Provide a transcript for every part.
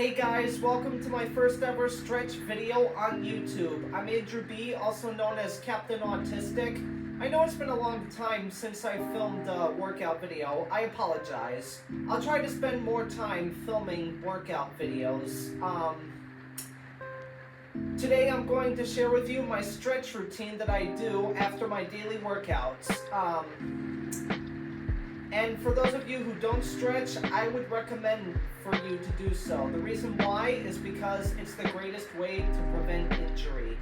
Hey guys, welcome to my first ever stretch video on YouTube. I'm Brojo B, also known as Captain Autistic. I know it's been a long time since I filmed a workout video. I apologize. I'll try to spend more time filming workout videos. Today I'm going to share with you my stretch routine that I do after my daily workouts. And for those of you who don't stretch, I would recommend for you to do so. The reason why is because it's the greatest way to prevent injury.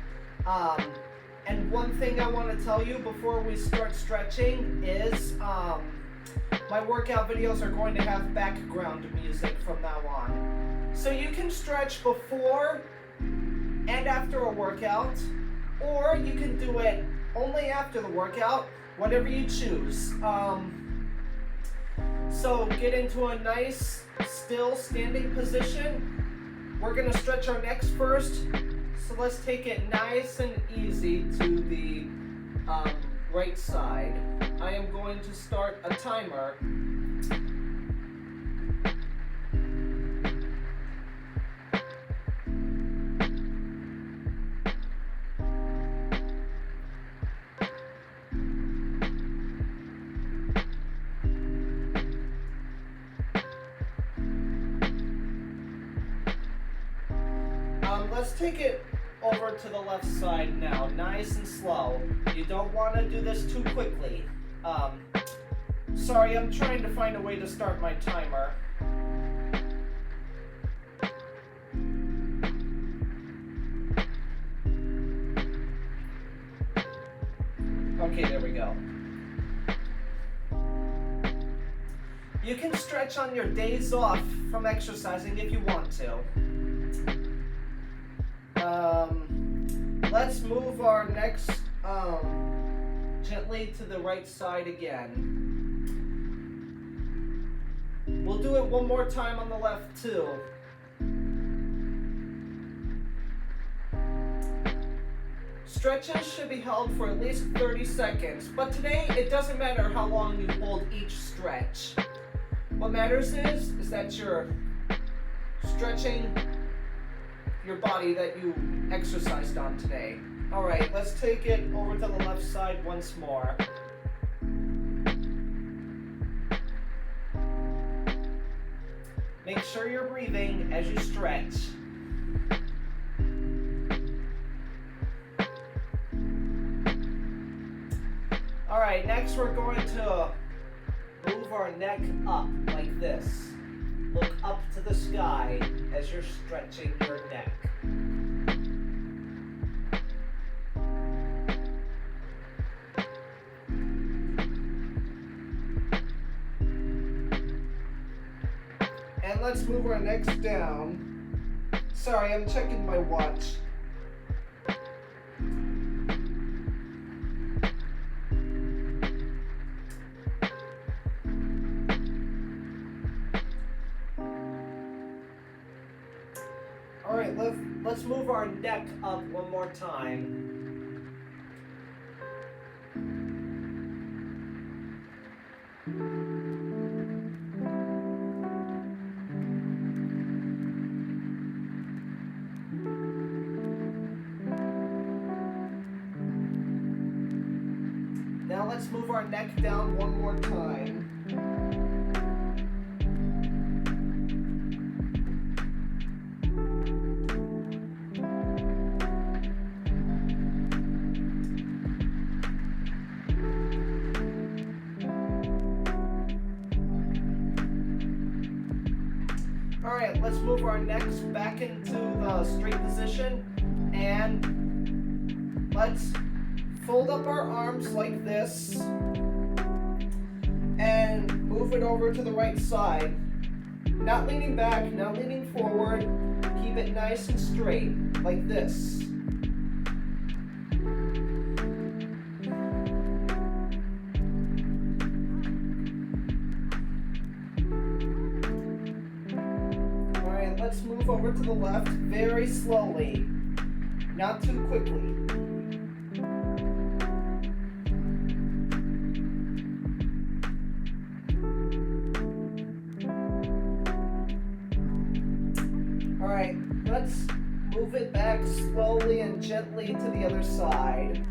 And one thing I want to tell you before we start stretching is my workout videos are going to have background music from now on. So you can stretch before and after a workout, or you can do it only after the workout, whatever you choose. So get into a nice, still standing position. We're gonna stretch our necks first. So let's take it nice and easy to the right side. I am going to start a timer. Let's take it over to the left side now, nice and slow. You don't want to do this too quickly. Sorry, I'm trying to find a way to start my timer. Okay, there we go. You can stretch on your days off from exercising if you want to. Let's move our necks gently to the right side again. We'll do it one more time on the left too. Stretches should be held for at least 30 seconds, but today it doesn't matter how long you hold each stretch. What matters is that you're stretching your body that you exercised on today. All right, let's take it over to the left side once more. Make sure you're breathing as you stretch. All right, next we're going to move our neck up like this. Look up to the sky as you're stretching your neck. And let's move our necks down. Sorry, I'm checking my watch. All right, let's move our neck up one more time. Now let's move our neck down one more time. Alright, let's move our necks back into the straight position and let's fold up our arms like this and move it over to the right side. Not leaning back, not leaning forward. Keep it nice and straight, like this. Let's move over to the left very slowly, not too quickly. Alright, let's move it back slowly and gently to the other side.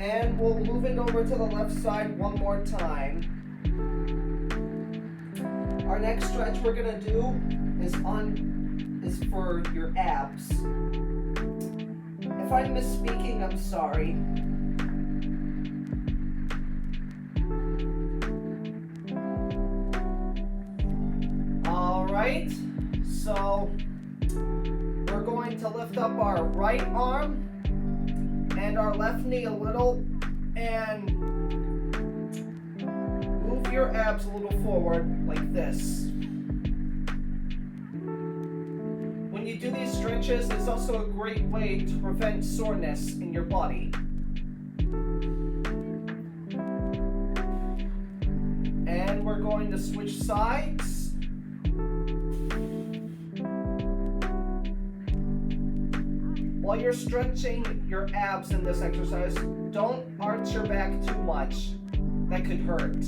And we'll move it over to the left side one more time. Our next stretch we're gonna do is for your abs. If I'm misspeaking, I'm sorry. Alright, so we're going to lift up our right arm and our left knee a little and move your abs a little forward like this. When you do these stretches, it's also a great way to prevent soreness in your body. And we're going to switch sides. While you're stretching your abs in this exercise, don't arch your back too much. That could hurt.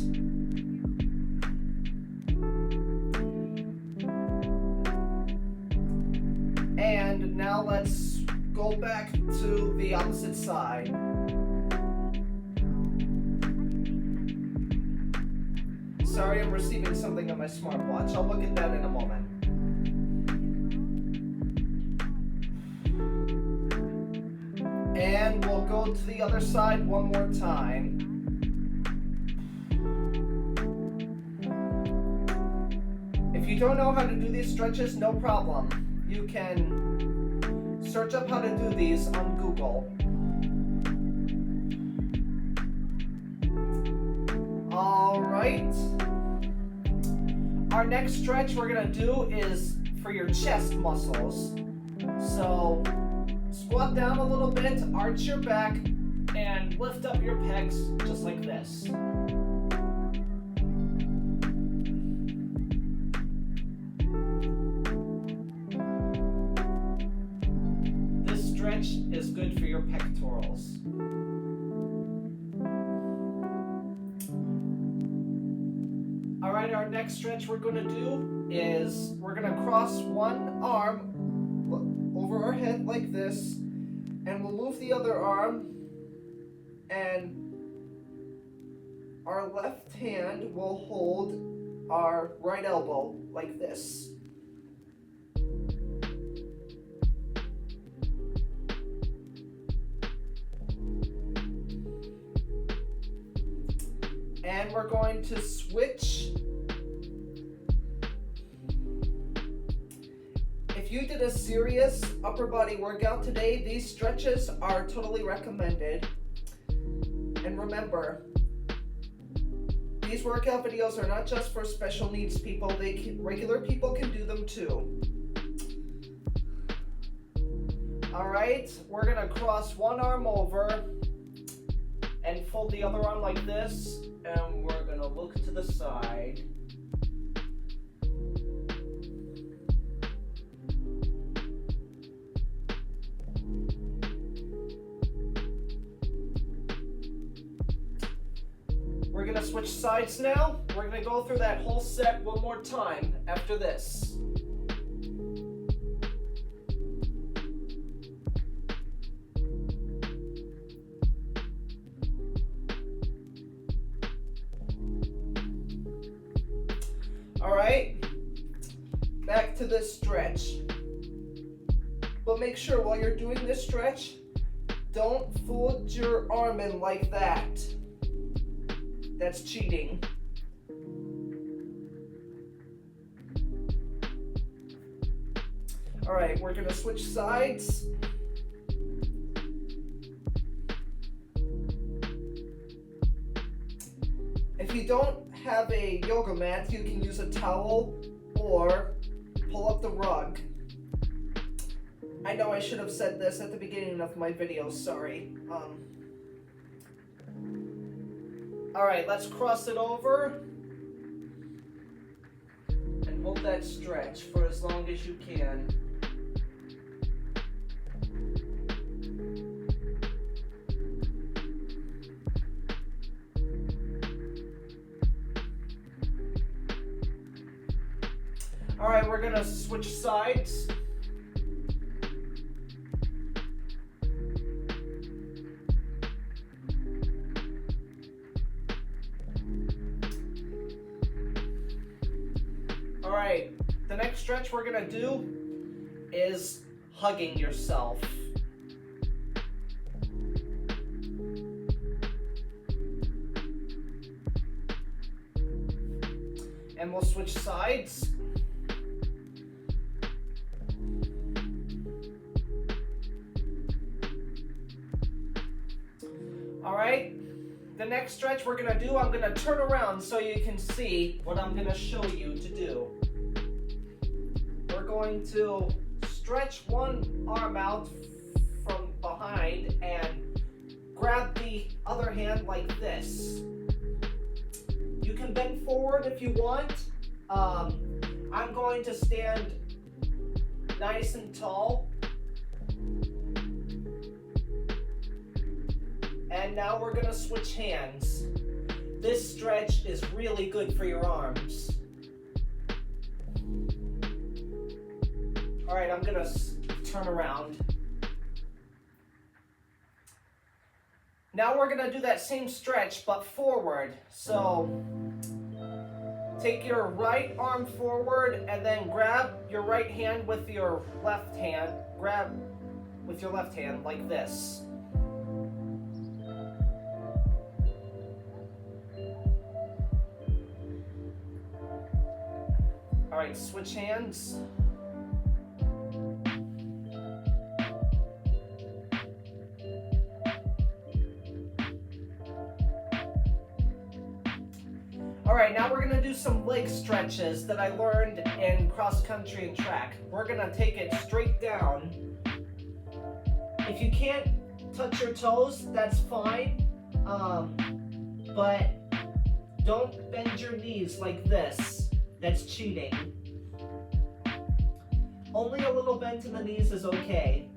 And now let's go back to the opposite side. Sorry, I'm receiving something on my smartwatch. I'll look at that in a moment. And we'll go to the other side one more time. If you don't know how to do these stretches, no problem. You can search up how to do these on Google. Alright. Our next stretch we're going to do is for your chest muscles. So squat down a little bit, arch your back, and lift up your pecs just like this. This stretch is good for your pectorals. Alright, our next stretch we're going to do is we're going to cross one arm over our head like this, and we'll move the other arm, and our left hand will hold our right elbow like this. And we're going to switch. If you did a serious upper body workout today, these stretches are totally recommended. And remember, these workout videos are not just for special needs people. Regular people can do them too. All right, we're gonna cross one arm over and fold the other arm like this, and we're gonna look to the side. We're gonna switch sides now. We're gonna go through that whole set one more time after this. All right, back to this stretch. But make sure while you're doing this stretch, don't fold your arm in like that. That's cheating. All right, we're gonna switch sides. If you don't have a yoga mat, you can use a towel or pull up the rug. I know I should have said this at the beginning of my video, sorry. Alright, let's cross it over and hold that stretch for as long as you can. gonna switch sides. All right, the next stretch we're gonna do is hugging yourself. And we'll switch sides. All right, the next stretch we're gonna do, I'm gonna turn around so you can see what I'm gonna show you to do. We're going to stretch one arm out from behind and grab the other hand like this. You can bend forward if you want. I'm going to stand nice and tall. And now we're gonna switch hands. This stretch is really good for your arms. All right, I'm gonna turn around. Now we're gonna do that same stretch, but forward. So take your right arm forward and then grab your right hand with your left hand. Grab with your left hand like this. All right, switch hands. All right, now we're gonna do some leg stretches that I learned in cross country and track. We're gonna take it straight down. If you can't touch your toes, that's fine, but don't bend your knees like this. That's cheating. Only a little bend in the knees is okay.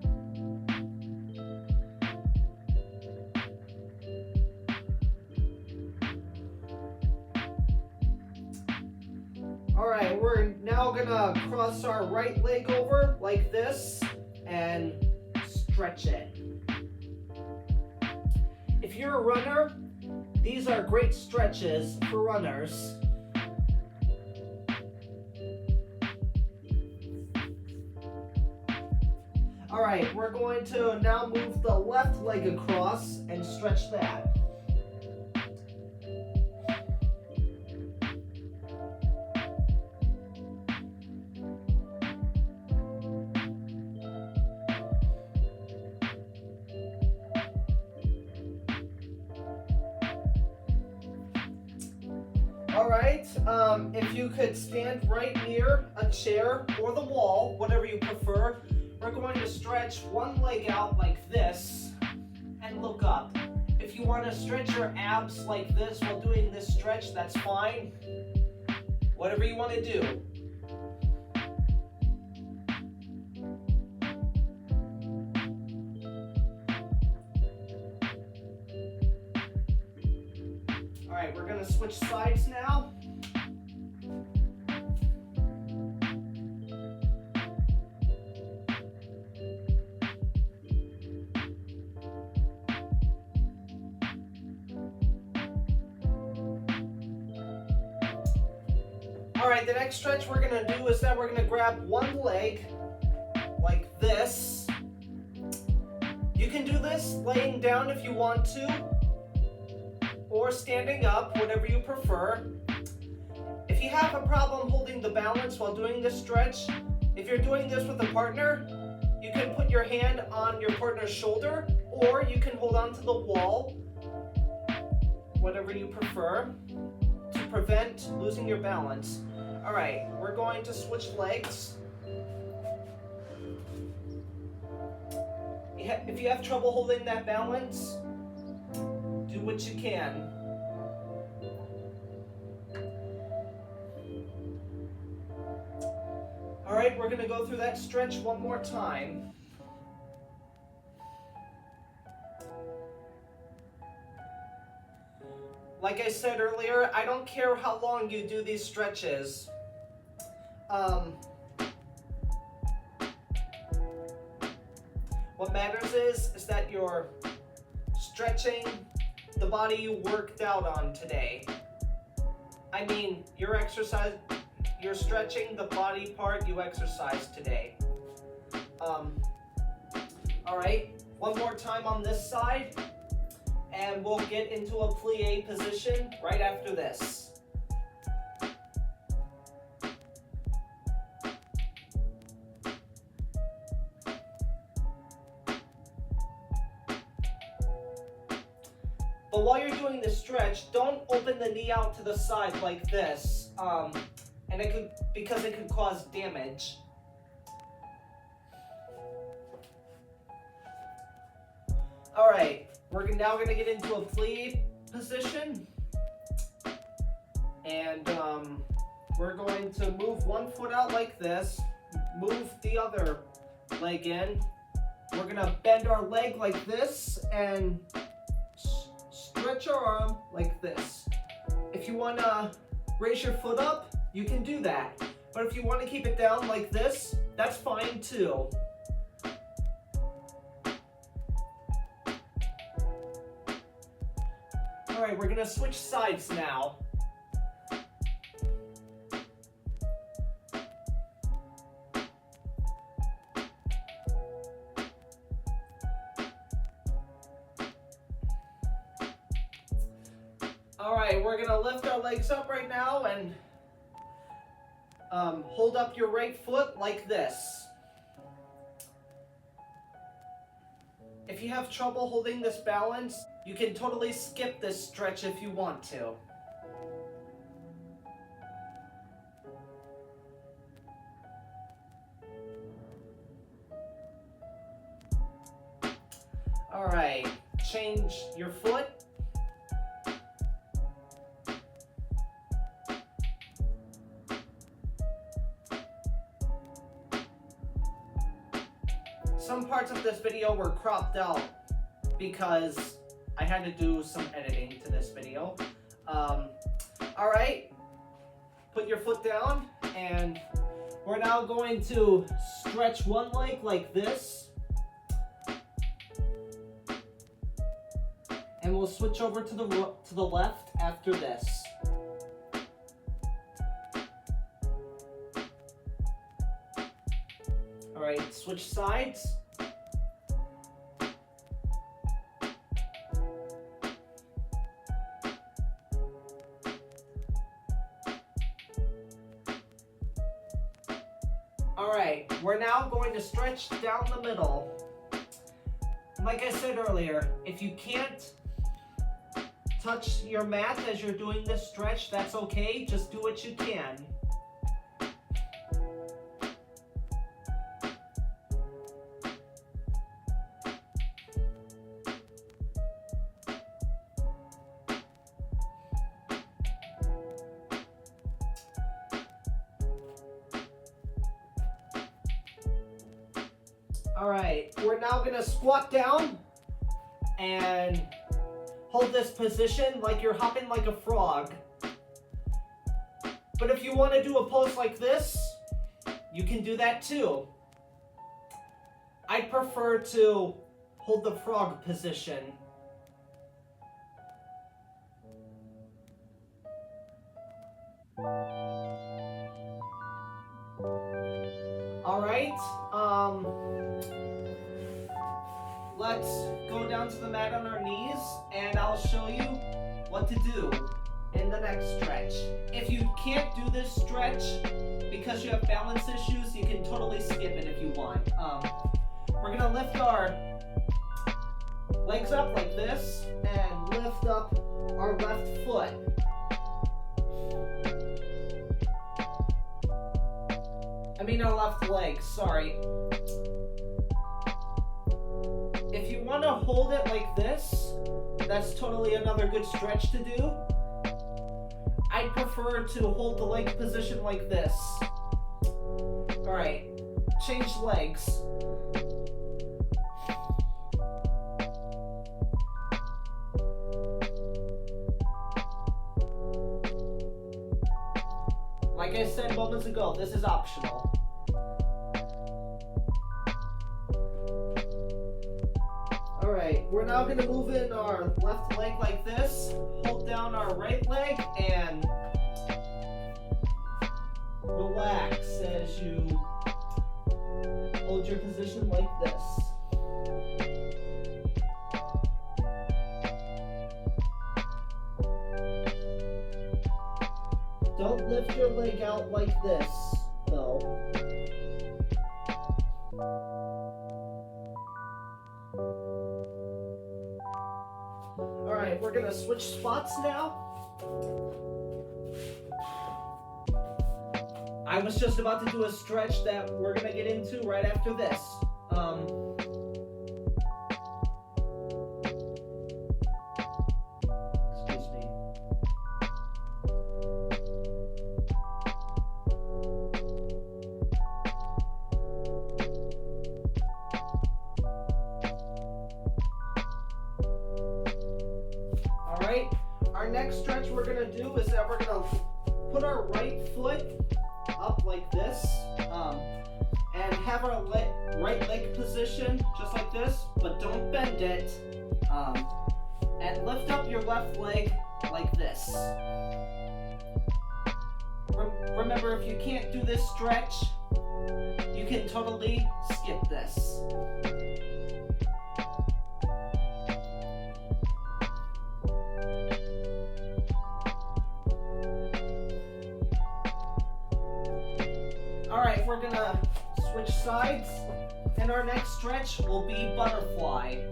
All right, we're now gonna cross our right leg over like this and stretch it. If you're a runner, these are great stretches for runners. All right, we're going to now move the left leg across and stretch that. All right, if you could stand right near a chair or the wall, whatever you prefer, we're going to stretch one leg out like this and look up. If you want to stretch your abs like this while doing this stretch, that's fine. Whatever you want to do. All right, we're going to switch sides now. All right, the next stretch we're gonna do is that we're gonna grab one leg like this. You can do this laying down if you want to, or standing up, whatever you prefer. If you have a problem holding the balance while doing this stretch, if you're doing this with a partner, you can put your hand on your partner's shoulder, or you can hold on to the wall, whatever you prefer, to prevent losing your balance. All right, we're going to switch legs. If you have trouble holding that balance, do what you can. All right, we're gonna go through that stretch one more time. Like I said earlier, I don't care how long you do these stretches. What matters is that you're stretching the body you worked out on today. I mean, you're stretching the body part you exercised today. Alright, one more time on this side, and we'll get into a plie position right after this. But while you're doing the stretch, don't open the knee out to the side like this, because it could cause damage. Alright, we're now going to get into a plie position. And we're going to move one foot out like this, move the other leg in. We're going to bend our leg like this and stretch our arm like this. If you want to raise your foot up, you can do that. But if you want to keep it down like this, that's fine too. Alright, we're going to switch sides now. Alright, we're going to lift our legs up right now and hold up your right foot like this. If you have trouble holding this balance, you can totally skip this stretch if you want to. Alright, change your foot. Some parts of this video were cropped out because I had to do some editing to this video. Alright, put your foot down, and we're now going to stretch one leg like this. And we'll switch over to the left after this. Alright, switch sides. Alright, we're now going to stretch down the middle. Like I said earlier, if you can't touch your mat as you're doing this stretch, that's okay. Just do what you can. Alright, we're now going to squat down and hold this position like you're hopping like a frog. But if you want to do a pose like this, you can do that too. I'd prefer to hold the frog position. Alright, let's go down to the mat on our knees, and I'll show you what to do in the next stretch. If you can't do this stretch because you have balance issues, you can totally skip it if you want. We're going to lift our legs up like this and lift up our left foot. I mean our left leg, sorry. If you want to hold it like this, that's totally another good stretch to do. I prefer to hold the leg position like this. Alright, change legs. Like I said moments ago, this is optional. we're now going to move in our left leg like this, hold down our right leg, and relax as you hold your position like this. Don't lift your leg out like this, though. Alright, we're gonna switch spots now. I was just about to do a stretch that we're gonna get into right after this. Excuse me. Alright, our next stretch we're gonna do is that we're gonna put our right foot up like this, and have our right leg position just like this, but don't bend it, and lift up your left leg like this. Remember, if you can't do this stretch, you can totally skip this. Alright, we're gonna switch sides, and our next stretch will be butterfly.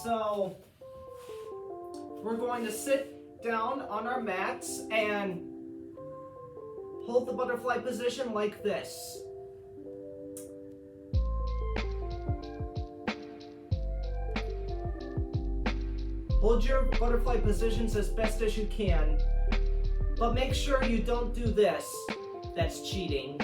So, we're going to sit down on our mats and hold the butterfly position like this. Hold your butterfly positions as best as you can, but make sure you don't do this. That's cheating.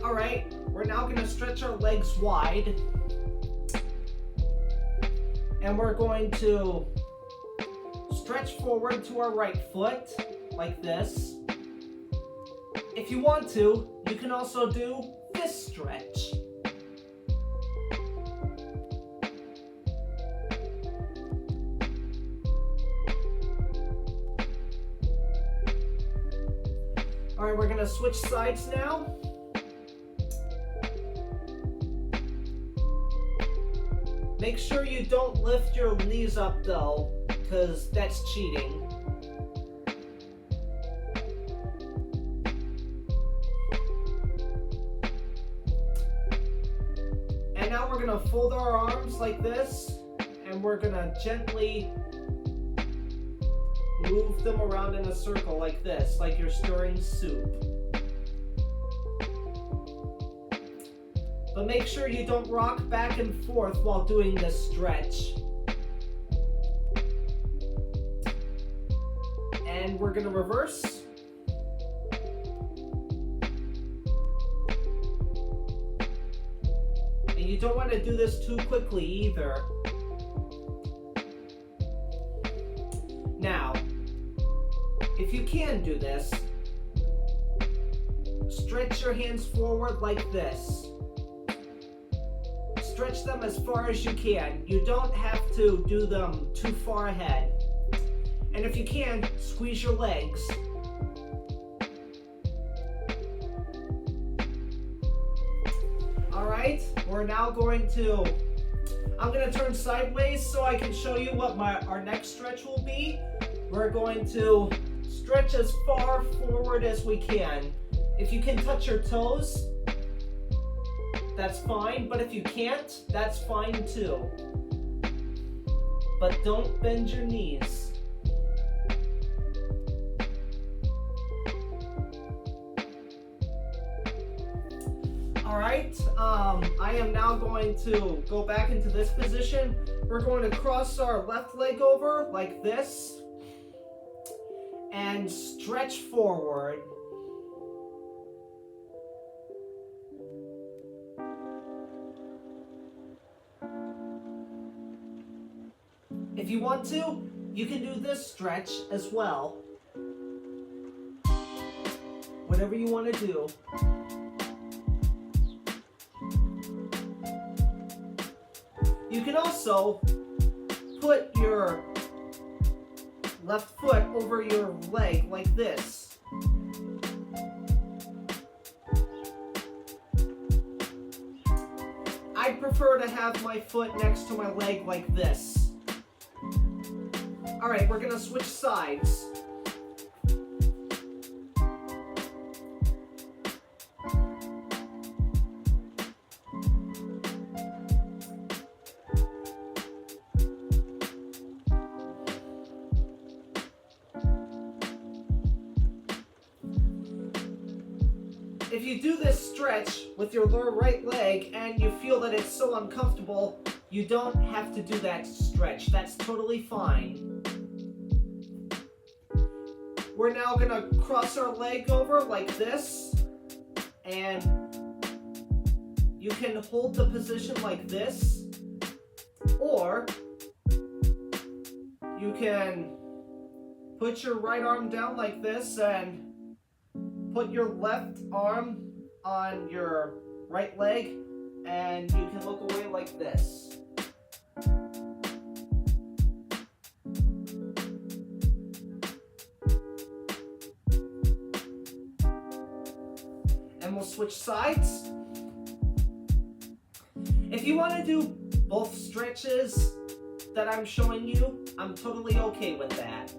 Alright, we're now going to stretch our legs wide, and we're going to stretch forward to our right foot like this. If you want to, you can also do this stretch. Alright, we're going to switch sides now. Make sure you don't lift your knees up though, because that's cheating. And now we're going to fold our arms like this, and we're going to gently move them around in a circle like this, like you're stirring soup. But make sure you don't rock back and forth while doing this stretch. And we're going to reverse. And you don't want to do this too quickly either. Now, if you can do this, stretch your hands forward like this. Stretch them as far as you can. You don't have to do them too far ahead. And if you can, squeeze your legs. Alright, we're now I'm going to turn sideways so I can show you what our next stretch will be. We're going to stretch as far forward as we can. If you can touch your toes, that's fine, but if you can't, that's fine too. But don't bend your knees. Alright, I am now going to go back into this position. We're going to cross our left leg over like this. and stretch forward. If you want to, you can do this stretch as well. Whatever you want to do. You can also put your left foot over your leg like this. I prefer to have my foot next to my leg like this. Alright, we're gonna switch sides. If you do this stretch with your lower right leg and you feel that it's so uncomfortable, you don't have to do that stretch. That's totally fine. We're now gonna cross our leg over like this, and you can hold the position like this, or you can put your right arm down like this and put your left arm on your right leg, and you can look away like this. And we'll switch sides. If you want to do both stretches that I'm showing you, I'm totally okay with that.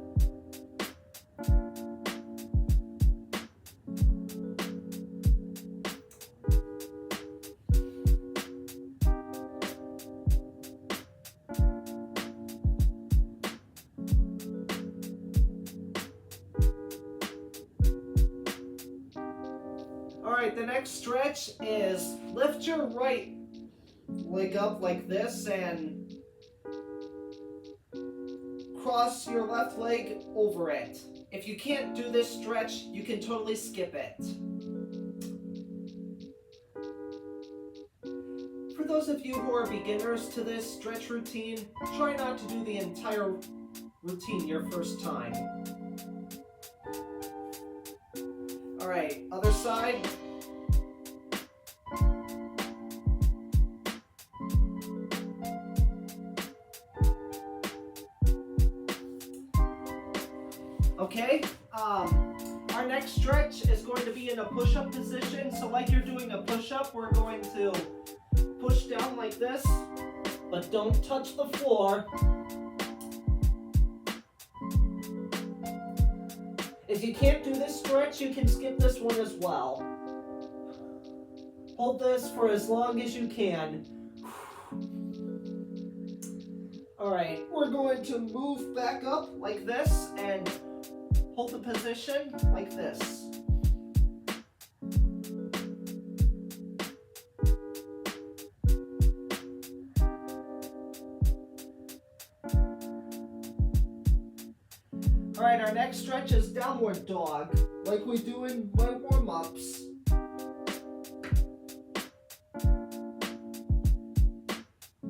Alright, the next stretch is lift your right leg up like this and cross your left leg over it. If you can't do this stretch, you can totally skip it. For those of you who are beginners to this stretch routine, try not to do the entire routine your first time. Alright, other side. Okay, our next stretch is going to be in a push-up position. So like you're doing a push-up, we're going to push down like this, but don't touch the floor. If you can't do this stretch, you can skip this one as well. Hold this for as long as you can. Alright, we're going to move back up like this and hold the position like this. Alright, our next stretch is downward dog, like we do in my warm-ups.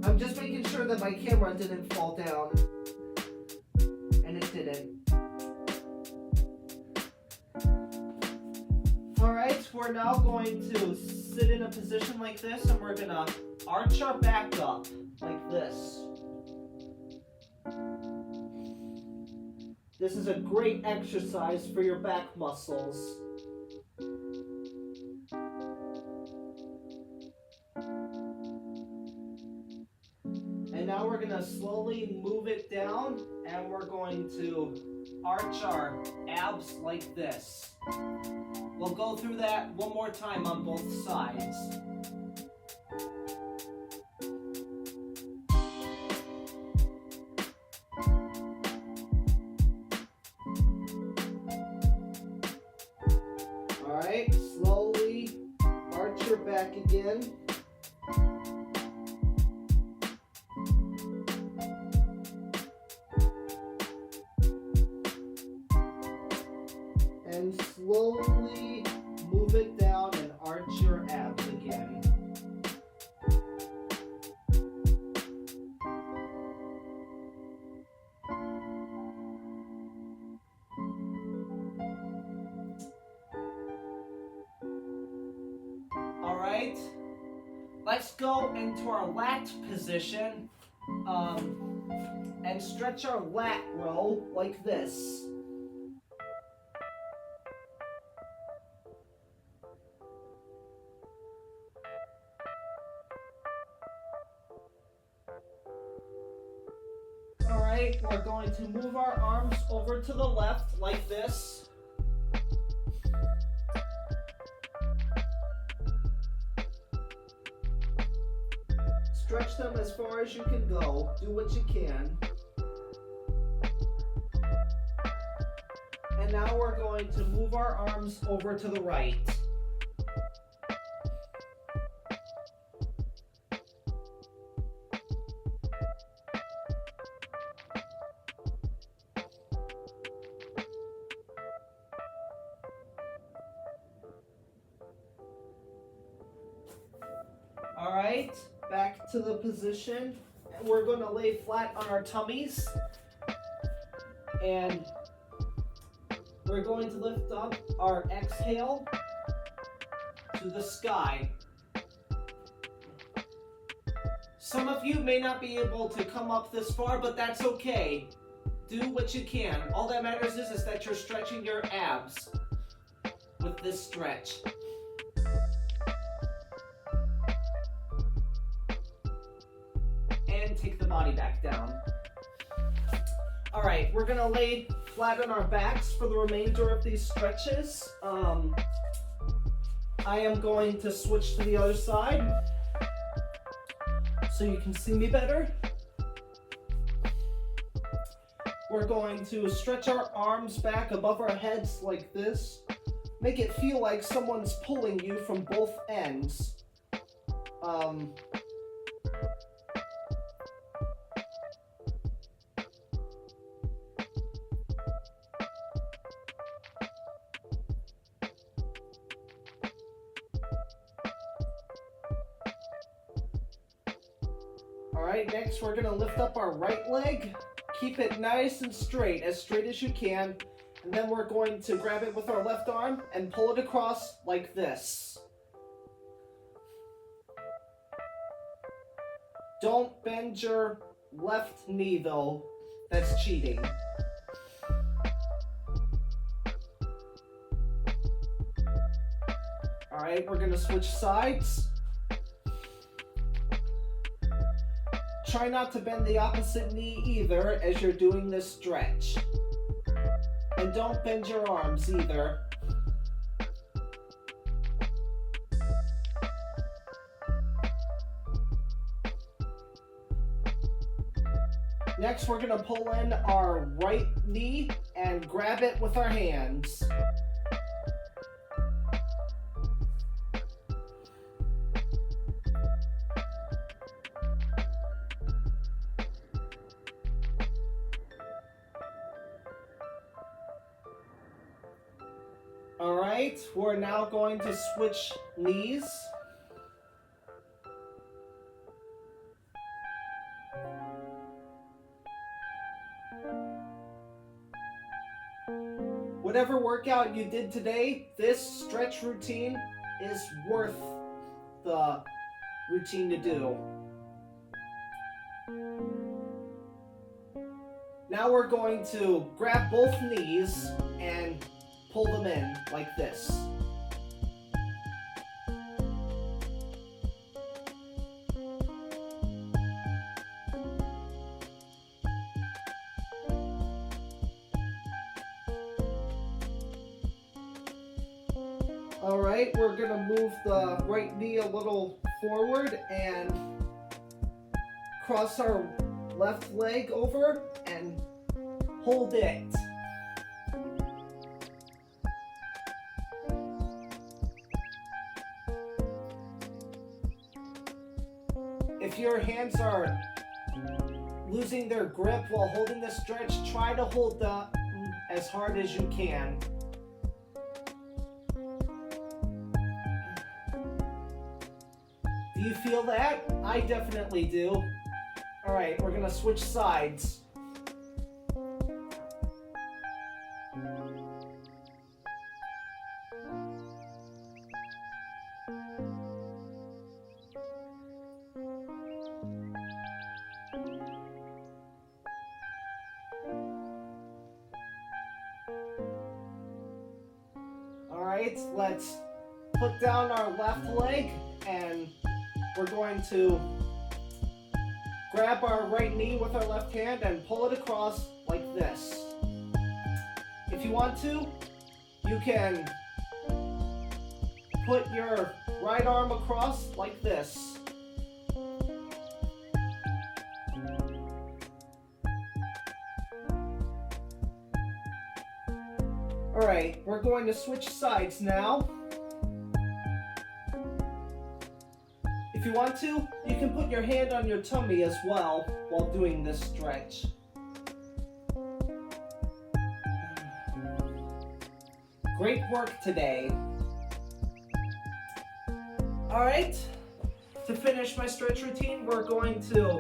I'm just making sure that my camera didn't fall down. And it didn't. Alright, we're now going to sit in a position like this, and we're gonna arch our back up like this. This is a great exercise for your back muscles. And now we're gonna slowly move it down, and we're going to arch our abs like this. We'll go through that one more time on both sides. Alright, slowly arch your back again. slowly move it down and arch your abs again. All right, let's go into our lat position and stretch our lat row like this. Alright, we're going to move our arms over to the left like this. Stretch them as far as you can go. Do what you can. And now we're going to move our arms over to the right. All right, back to the position. And we're going to lay flat on our tummies. And we're going to lift up our exhale to the sky. Some of you may not be able to come up this far, but that's okay. Do what you can. All that matters is that you're stretching your abs with this stretch. And take the body back down. All right, we're gonna lay flat on our backs for the remainder of these stretches. I am going to switch to the other side so you can see me better. We're going to stretch our arms back above our heads like this. Make it feel like someone's pulling you from both ends. Alright, next we're going to lift up our right leg. Keep it nice and straight as you can. And then we're going to grab it with our left arm and pull it across like this. Don't bend your left knee though. That's cheating. Alright, we're going to switch sides. Try not to bend the opposite knee either as you're doing this stretch. And don't bend your arms either. Next, we're going to pull in our right knee and grab it with our hands. Alright, we're now going to switch knees. Whatever workout you did today, this stretch routine is worth the routine to do. Now we're going to grab both knees and pull them in like this. Alright, we're going to move the right knee a little forward and cross our left leg over and hold it. If your hands are losing their grip while holding the stretch, try to hold them as hard as you can. Do you feel that? I definitely do. Alright, we're gonna switch sides. Alright, let's put down our left leg and we're going to grab our right knee with our left hand and pull it across like this. If you want to, you can put your right arm across like this. Alright, we're going to switch sides now. If you want to, you can put your hand on your tummy as well while doing this stretch. Great work today. Alright, to finish my stretch routine, we're going to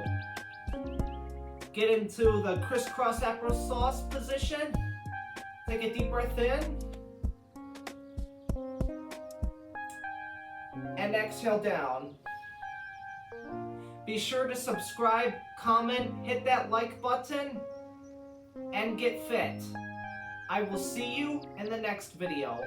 get into the crisscross applesauce position. Take a deep breath in. And exhale down. Be sure to subscribe, comment, hit that like button, and get fit. I will see you in the next video.